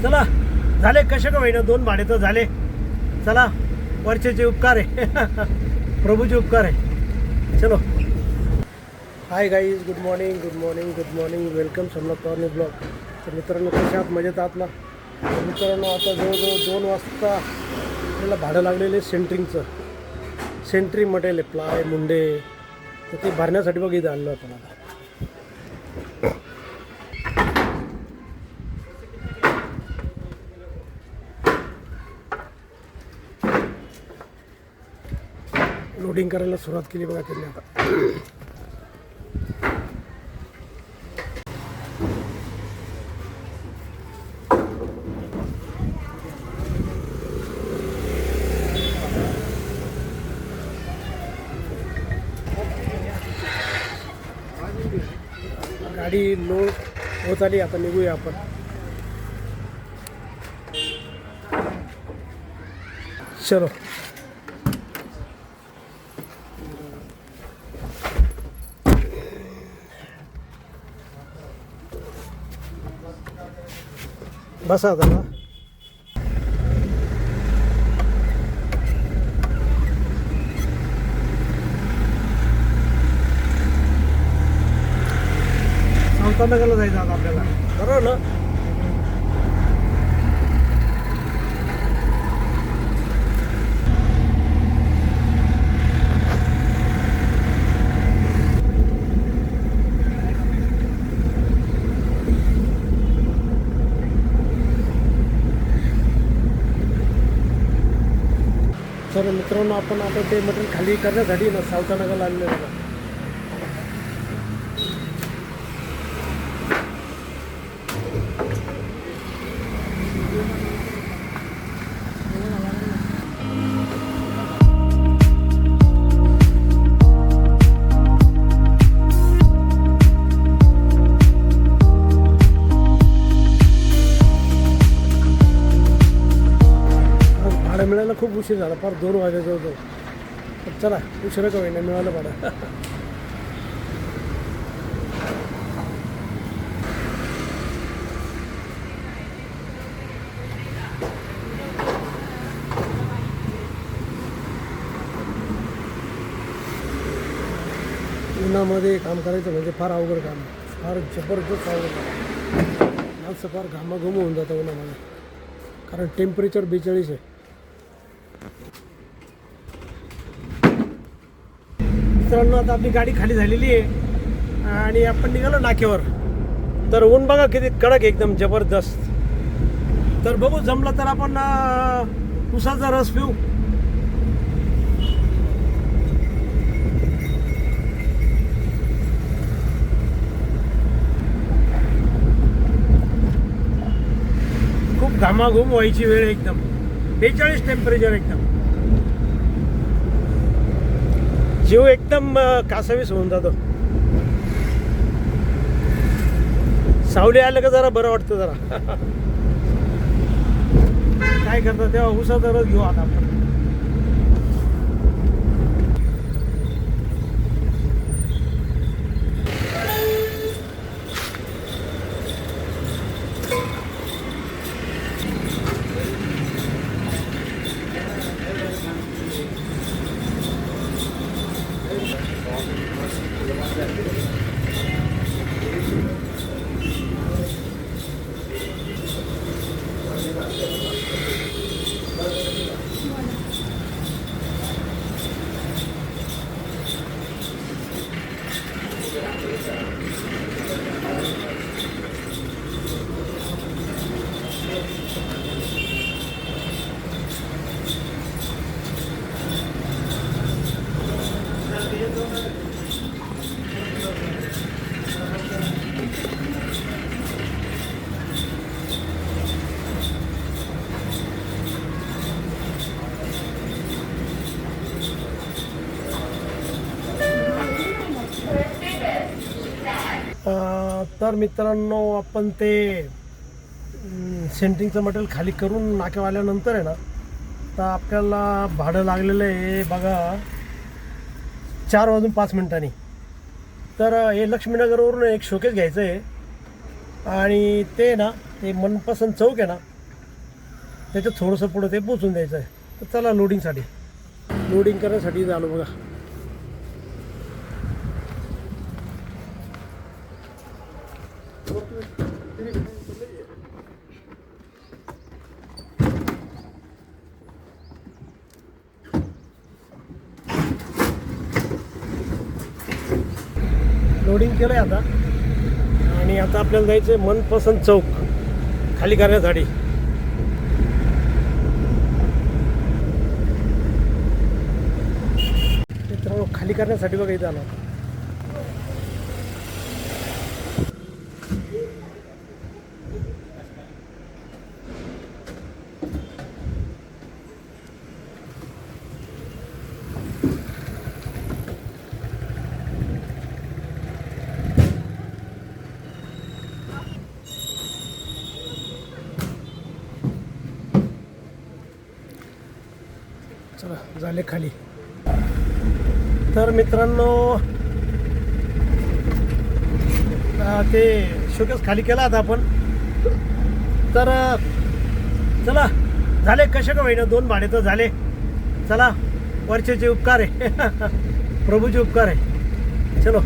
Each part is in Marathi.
चला झाले कसे का होईना 2 भाडे तर झाले. चला वरचे उपकार आहे प्रभूचे उपकार आहे. चलो hi guys, good morning good morning good morning. Welcome समजा पॉर्नी ब्लॉग. तर मित्रांनो कशा आहात? मजेत आहात ना? तर मित्रांनो आता जवळजवळ 2 वाजता आपल्याला भाडं लागलेलं आहे सेंट्रिंगचं. सेंट्रिंग मटेरियल आहे, प्लाय मुंडे, तर ते भरण्यासाठी बघ इथं आणलं आपण आता. लोडिंग करायला सुरुवात केली बघा त्यांनी आता. गाडी लोड होत आली, आता निघूया आपण. चलो बसा आता ना. सावतानगरला जायचं आता आपल्याला, बरोबर ना? तर मित्रांनो आपण आता ते मटेरियल खाली करण्यासाठी ना सावतानगरला आलेलं बघा. भाडं मिळायला खूप उशीर झाला, फार 2 वाजे जवळजवळ. तर चला उशिरा का होईना मिळालं भाडं. उन्हामध्ये काम करायचं म्हणजे फार अवघड काम, फार जबरदस्त अवघड काम. माणसं फार घामाघूम होऊन जातं उन्हामध्ये, कारण टेम्परेचर 42 आहे. मित्रांनो आता आपली गाडी खाली झालेली आहे आणि आपण निघालो नाक्यावर. तर ऊन बघा किती कडक, एकदम जबरदस्त. तर बघू जमलं तर आपण उसाचा रस पिऊ. खूप घामाघूम व्हायची वेळ, एकदम 42 टेम्परेचर, एकदम जीव एकदम कासावीस होऊन जातो. सावली आलं का जरा बरं वाटतं जरा. काय करता तेव्हा उसाचा रस घेऊ आता आपण. तर मित्रांनो आपण ते सेंट्रिंगचं मटेरियल खाली करून नाक्यावर आल्यानंतर आहे ना, तर आपल्याला भाडं लागलेलं आहे बघा 4:05. तर हे लक्ष्मीनगरवरून एक शोकेस घ्यायचं आहे आणि ते ना ते मनपसंत चौक आहे ना त्याच्यात थोडंसं पुढं ते पोचून द्यायचं आहे. तर चला लोडिंगसाठी, लोडिंग करण्यासाठी झालो बघा. लोडिंग केलं आहे आता आणि आता आपल्याला जायचं आहे मनपसंत चौक खाली करण्यासाठी. मित्रांनो खाली करण्यासाठी बघा इथं आलो. चला झाले खाली. तर मित्रांनो ते शोकेस खाली केला आता आपण. तर चला झाले कशा का होईना 2 भाडे तर झाले. चला वरचे उपकार आहे प्रभूचे उपकार आहे. चलो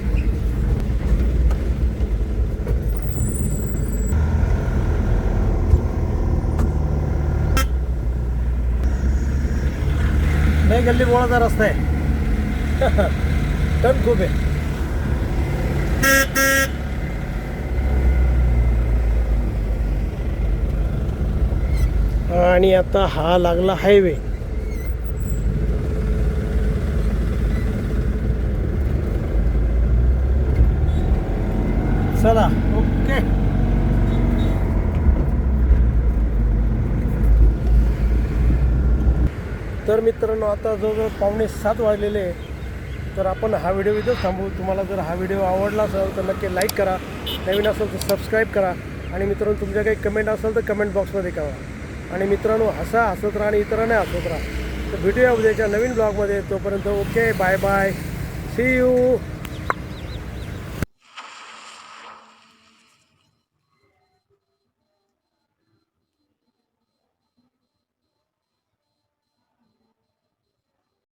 नाही गल्ली बोळाचा रस्ता आहे टन खूप आहे. आणि आता हा लागला हायवे. चला ओके. तर मित्रांनो आता जवळजवळ 6:45 वाजलेले आहे. तर आपण हा व्हिडिओ इथंच थांबवू. तुम्हाला जर हा व्हिडिओ आवडला असेल तर नक्की लाईक करा, नवीन असेल तर सबस्क्राईब करा आणि मित्रांनो तुमच्या काही कमेंट असेल तर कमेंट बॉक्समध्ये करा. आणि मित्रांनो हसत राहा आणि इतरांना हसत राहा. तर भेटूया उद्याच्या नवीन ब्लॉगमध्ये. तोपर्यंत okay bye bye, see you.